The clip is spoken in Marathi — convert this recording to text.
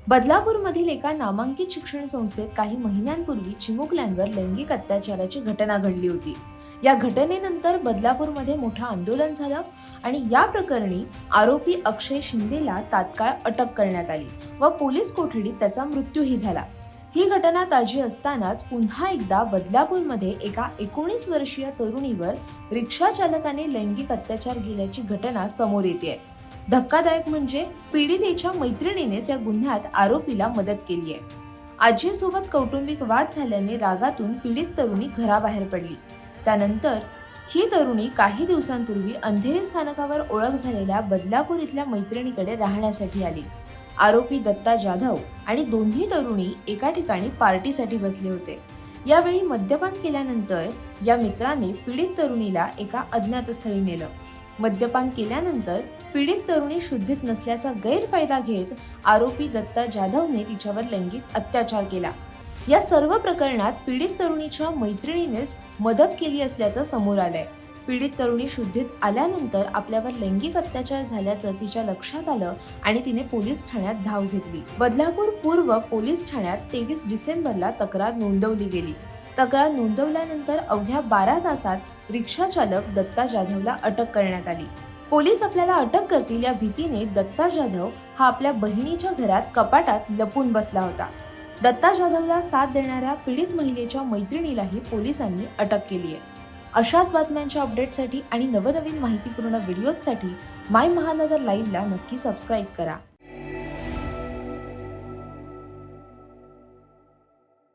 बदलापूरमधील एका नामांकित शिक्षण संस्थेत काही महिन्यांपूर्वी चिमुकल्यांवर लैंगिक अत्याचाराची घटना घडली होती। या घटनेनंतर बदलापूरमध्ये मोठं आंदोलन झालं आणि या प्रकरणी आरोपी अक्षय शिंदेला तात्काळ अटक करण्यात आली व पोलीस कोठडीत त्याचा मृत्यूही झाला। ही घटना ताजी असतानाच पुन्हा एकदा बदलापूरमध्ये एका 19 वर्षीय तरुणीवर रिक्षा चालकाने लैंगिक अत्याचार केल्याची घटना समोर येते। धक्कादायक म्हणजे पीडितेच्या मैत्रिणीनेच या गुन्ह्यात आरोपीला मदत केली आहे। आजीसोबत कौटुंबिक वाद झाल्याने रागातून पीडित तरुणी घराबाहेर पडली। त्यानंतर ही तरुणी काही दिवसांपूर्वी अंधेरी स्थानकावर ओळख झालेल्या बदलापूर इथल्या मैत्रिणीकडे राहण्यासाठी आली। आरोपी दत्ता जाधव आणि दोन्ही तरुणी एका ठिकाणी पार्टीसाठी बसले होते। यावेळी मद्यपान केल्यानंतर या मित्राने पीडित तरुणीला एका अज्ञात स्थळी नेलं। मद्यपान केल्यानंतर पीडित तरुणी शुद्धीत नसल्याचा गैरफायदा घेत आरोपी दत्ता जाधवने तिच्यावर लैंगिक अत्याचार केला। या सर्व प्रकरणात पीडित तरुणीच्या मैत्रिणीनेच मदत केली असल्याचं समोर आलंय। पीडित तरुणी शुद्धीत आल्यानंतर आपल्यावर लैंगिक अत्याचार झाल्याचं तिच्या लक्षात आलं आणि तिने पोलीस ठाण्यात धाव घेतली। बदलापूर पूर्व पोलीस ठाण्यात 23 डिसेंबरला तक्रार नोंदवली गेली। तक्रार नोंदवल्यानंतर अवघ्या 12 तासात रिक्षा चालक दत्ता जाधवला अटक करण्यात आली। पोलीस आपल्याला अटक करतील या भीतीने दत्ता जाधव हा आपल्या बहिणीच्या घरात कपाटात लपून बसला होता। दत्ता जाधवला साथ देणाऱ्या पीडित महिलेच्या मैत्रिणीलाही पोलिसांनी अटक केली आहे। अशाच बातम्यांच्या अपडेटसाठी आणि नवनवीन माहितीपूर्ण व्हिडिओसाठी माय महानगर लाईव्हला नक्की सबस्क्राईब करा।